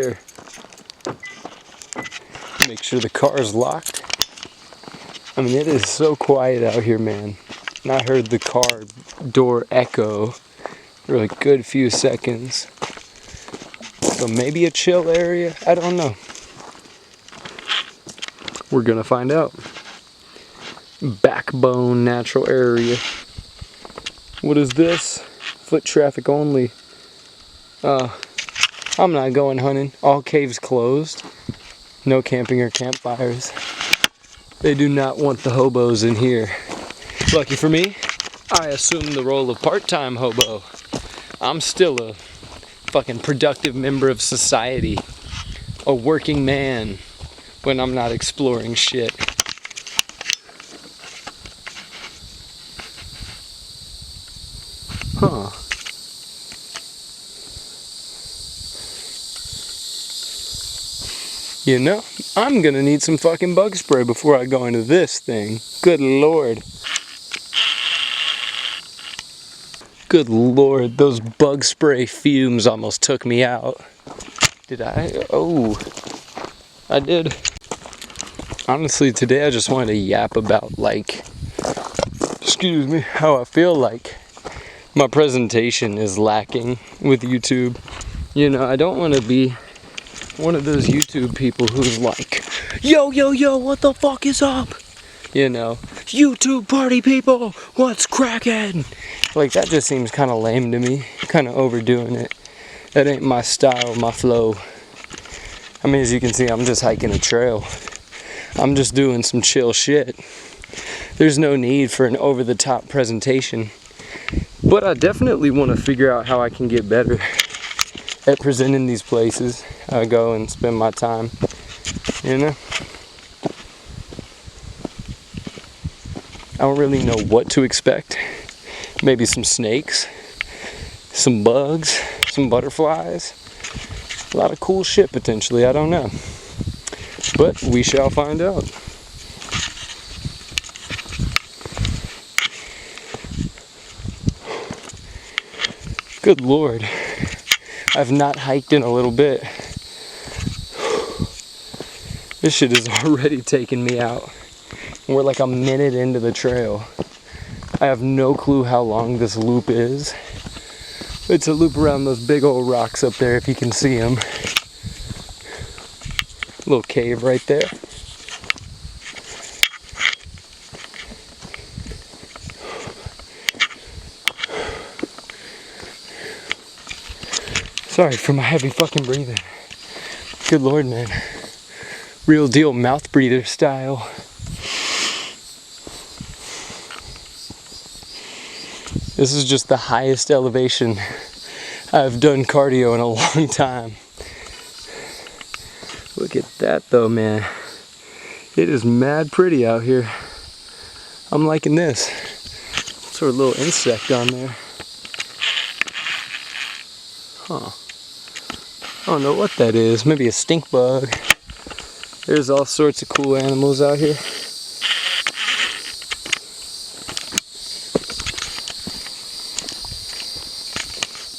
there. Make sure the car is locked. I mean, it is so quiet out here, man. And I heard the car door echo for a good few seconds. So maybe a chill area? I don't know. We're gonna find out. Backbone natural area. What is this? Foot traffic only. I'm not going hunting. All caves closed. No camping or campfires. They do not want the hobos in here. Lucky for me, I assume the role of part-time hobo. I'm still a fucking productive member of society. A working man when I'm not exploring shit. Huh. You know, I'm gonna need some fucking bug spray before I go into this thing. Good lord. Good lord, those bug spray fumes almost took me out. Did I? Oh, I did. Honestly, today I just wanted to yap about, like, excuse me, how I feel like my presentation is lacking with YouTube. You know, I don't want to be one of those YouTube people who's like, yo, what the fuck is up? You know, YouTube party people, what's cracking? Like, that just seems kind of lame to me, kind of overdoing it. That ain't my style, my flow. I mean, as you can see, I'm just hiking a trail. I'm just doing some chill shit. There's no need for an over-the-top presentation. But I definitely want to figure out how I can get better at presenting these places I go and spend my time, you know? I don't really know what to expect. Maybe some snakes, some bugs, some butterflies. A lot of cool shit potentially, I don't know. But we shall find out. Good lord. I've not hiked in a little bit. This shit is already taking me out. We're like a minute into the trail. I have no clue how long this loop is. It's a loop around those big old rocks up there if you can see them. Little cave right there. Sorry for my heavy fucking breathing. Good lord, man. Real deal mouth breather style. This is just the highest elevation I've done cardio in a long time. Look at that though, man. It is mad pretty out here. I'm liking this. Sort of little insect on there. Huh. I don't know what that is. Maybe a stink bug. There's all sorts of cool animals out here.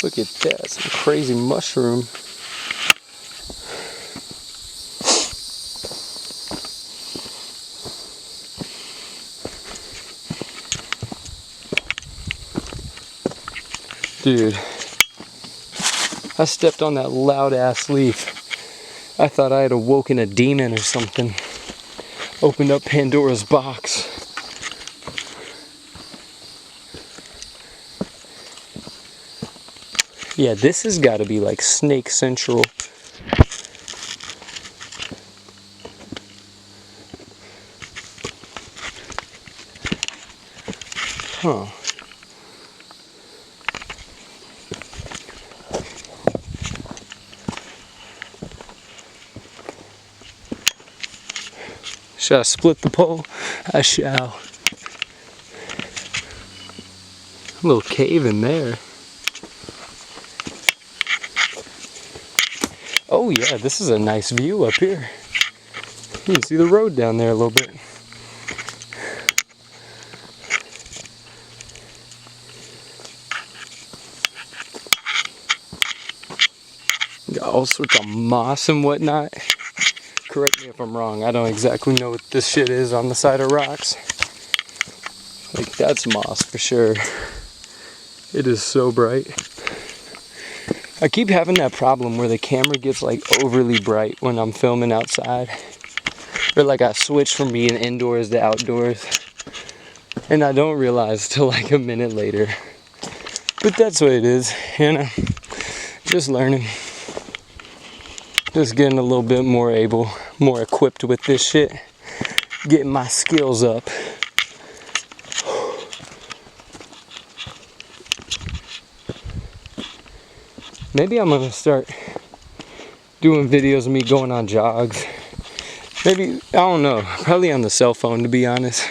Look at that, some crazy mushroom. Dude, I stepped on that loud ass leaf. I thought I had awoken a demon or something. Opened up Pandora's box. Yeah, this has got to be like Snake Central. Huh. Shall I split the pole? I shall. A little cave in there. Oh yeah, this is a nice view up here. You can see the road down there a little bit. Got all sorts of moss and whatnot. Correct me if I'm wrong, I don't exactly know what this shit is on the side of rocks. Like, that's moss for sure. It is so bright. I keep having that problem where the camera gets like overly bright when I'm filming outside. Or like I switch from being indoors to outdoors. And I don't realize till like a minute later. But that's what it is, you know. Just learning. Just getting a little bit more equipped with this shit. Getting my skills up. Maybe I'm gonna start doing videos of me going on jogs. Maybe, I don't know, probably on the cell phone to be honest.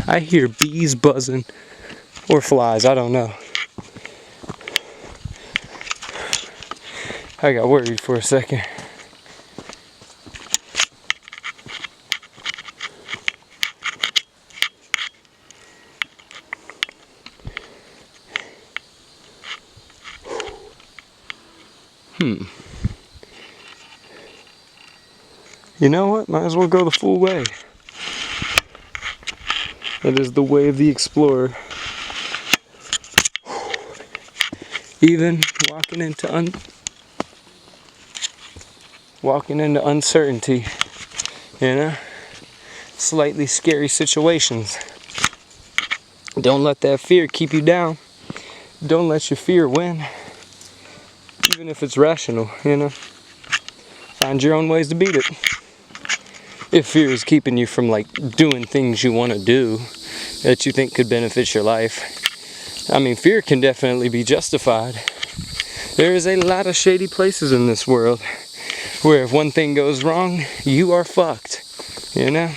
I hear bees buzzing or flies, I don't know. I got worried for a second. You know what? Might as well go the full way. That is the way of the explorer. Even walking into uncertainty, you know? Slightly scary situations. Don't let that fear keep you down. Don't let your fear win. Even if it's rational, you know? Find your own ways to beat it. If fear is keeping you from like doing things you want to do that you think could benefit your life, I mean, fear can definitely be justified. There is a lot of shady places in this world where if one thing goes wrong, you are fucked, you know?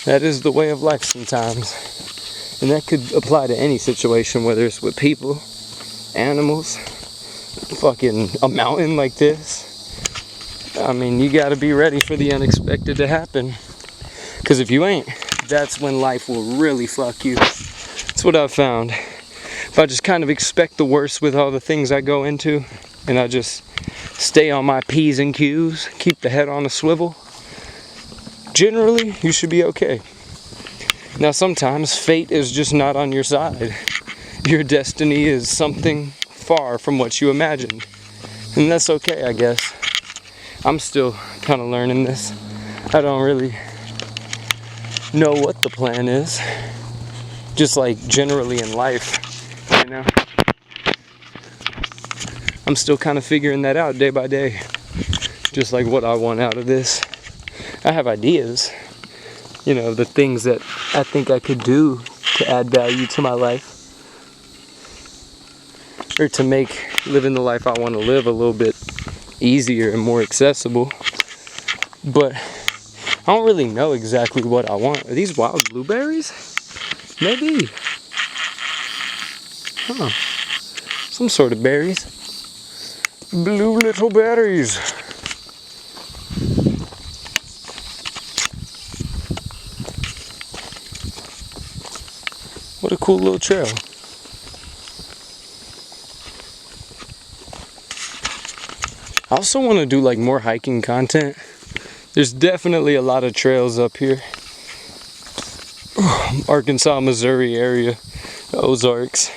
That is the way of life sometimes. And that could apply to any situation, whether it's with people, animals, fucking a mountain like this. I mean, you gotta be ready for the unexpected to happen. Because if you ain't, that's when life will really fuck you. That's what I've found. If I just kind of expect the worst with all the things I go into, and I just stay on my P's and Q's, keep the head on a swivel, generally, you should be okay. Now, sometimes fate is just not on your side. Your destiny is something far from what you imagined. And that's okay, I guess. I'm still kind of learning this. I don't really know what the plan is. Just like generally in life, you know? I'm still kind of figuring that out day by day. Just like what I want out of this. I have ideas, you know, the things that I think I could do to add value to my life. Or to make living the life I want to live a little bit easier and more accessible. But I don't really know exactly what I want. Are these wild blueberries? Maybe. Huh. Some sort of berries. Blue little berries. What a cool little trail. I also want to do like more hiking content. There's definitely a lot of trails up here. Arkansas, Missouri area, Ozarks.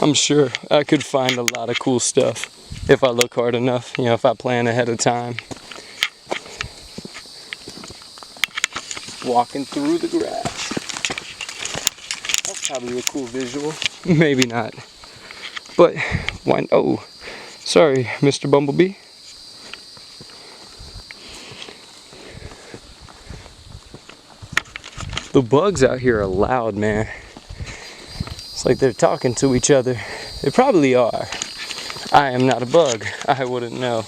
I'm sure I could find a lot of cool stuff if I look hard enough, you know, if I plan ahead of time. Walking through the grass. That's probably a cool visual. Maybe not. But why? Oh, sorry, Mr. Bumblebee. The bugs out here are loud, man. It's like they're talking to each other. They probably are. I am not a bug. I wouldn't know.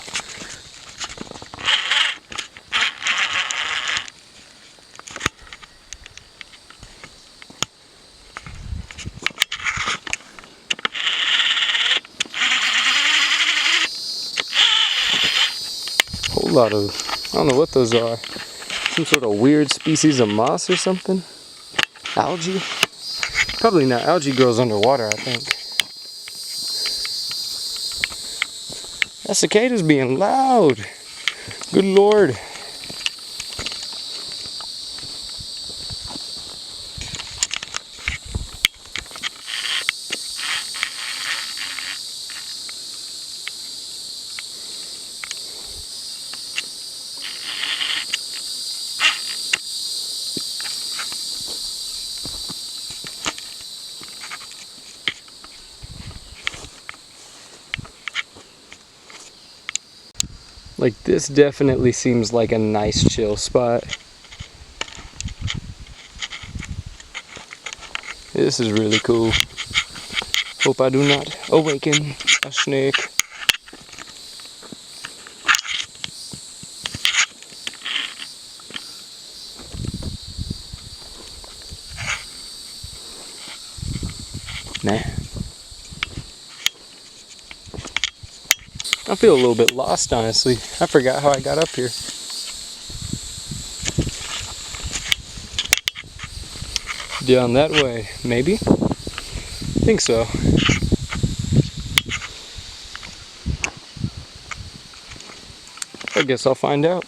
Whole lot of, I don't know what those are. Some sort of weird species of moss or something? Algae? Probably not. Algae grows underwater, I think. That cicada's being loud. Good Lord. Like, this definitely seems like a nice chill spot. This is really cool. Hope I do not awaken a snake. Nah. I feel a little bit lost, honestly. I forgot how I got up here. Down that way, maybe? Think so. I guess I'll find out.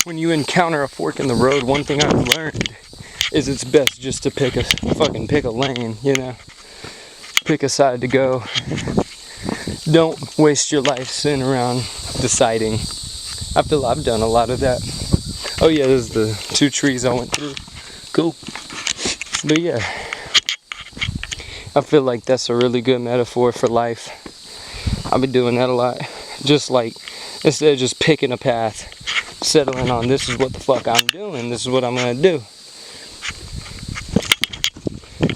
When you encounter a fork in the road, one thing I've learned is it's best just to pick a lane, you know? Pick a side to go. Don't waste your life sitting around deciding. I feel I've done a lot of that. Oh yeah, there's the 2 trees I went through. Cool. But yeah, I feel like that's a really good metaphor for life. I've been doing that a lot. Just like, instead of just picking a path, settling on this is what the fuck I'm doing, this is what I'm gonna do.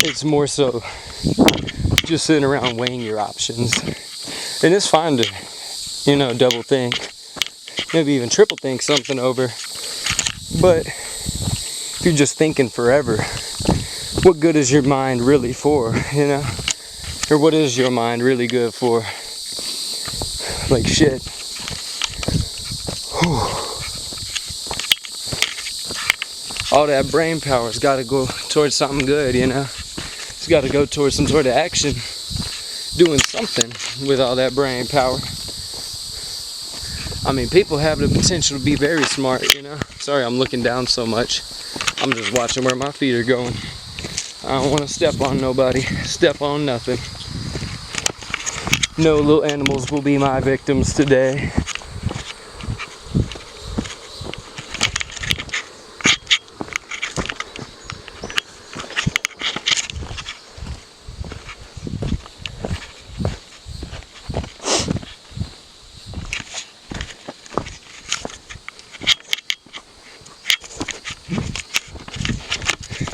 It's more so just sitting around weighing your options. And it's fine to, you know, double think, maybe even triple think something over. But if you're just thinking forever, what good is your mind really for, you know? Or what is your mind really good for? Like shit. Whew. All that brain power's gotta go towards something good, you know? It's gotta go towards some sort of action. Doing something with all that brain power. I mean, people have the potential to be very smart, you know? Sorry I'm looking down so much. I'm just watching where my feet are going. I don't want to step on nobody, step on nothing. No little animals will be my victims today.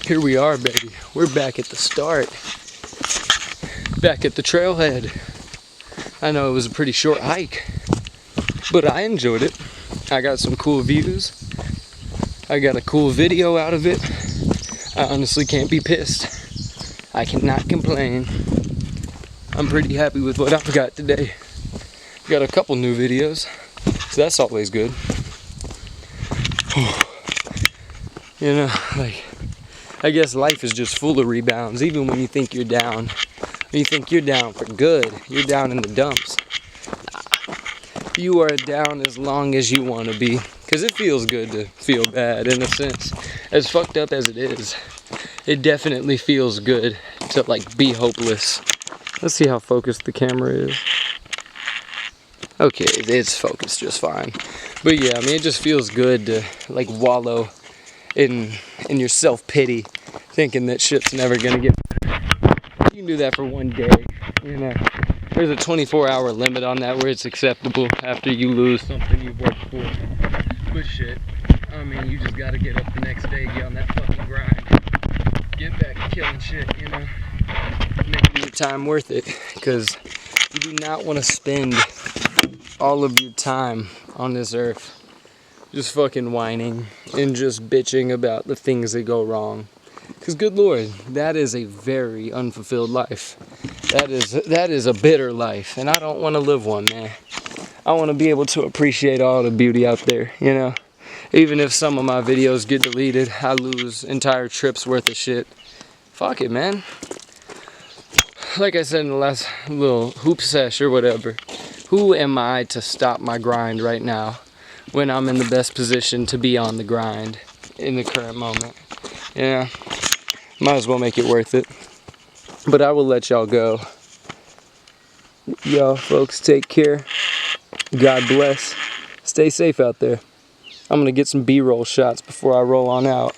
Here we are, baby. We're back at the start. Back at the trailhead. I know it was a pretty short hike, but I enjoyed it. I got some cool views. I got a cool video out of it. I honestly can't be pissed. I cannot complain. I'm pretty happy with what I've got today. Got a couple new videos, so that's always good. You know, like, I guess life is just full of rebounds, even when you think you're down. When you think you're down for good, you're down in the dumps. You are down as long as you want to be, because it feels good to feel bad in a sense. As fucked up as it is, it definitely feels good to like be hopeless. Let's see how focused the camera is. Okay, it's focused just fine. But yeah, I mean, it just feels good to like wallow in your self-pity, thinking that shit's never gonna get better. You can do that for one day, you know. There's a 24-hour limit on that where it's acceptable after you lose something you've worked for. But shit, I mean, you just gotta get up the next day, get on that fucking grind, get back to killing shit, you know. Making your time worth it, because you do not want to spend all of your time on this earth just fucking whining and just bitching about the things that go wrong. Because good Lord, that is a very unfulfilled life. That is a bitter life, and I don't want to live one, man. I want to be able to appreciate all the beauty out there, you know. Even if some of my videos get deleted, I lose entire trips worth of shit. Fuck it, man. like I said in the last little hoop sesh or whatever, who am I to stop my grind right now when I'm in the best position to be on the grind in the current moment? Yeah, might as well make it worth it. But I will let y'all go. Y'all folks take care. God bless. Stay safe out there. I'm gonna get some B-roll shots before I roll on out.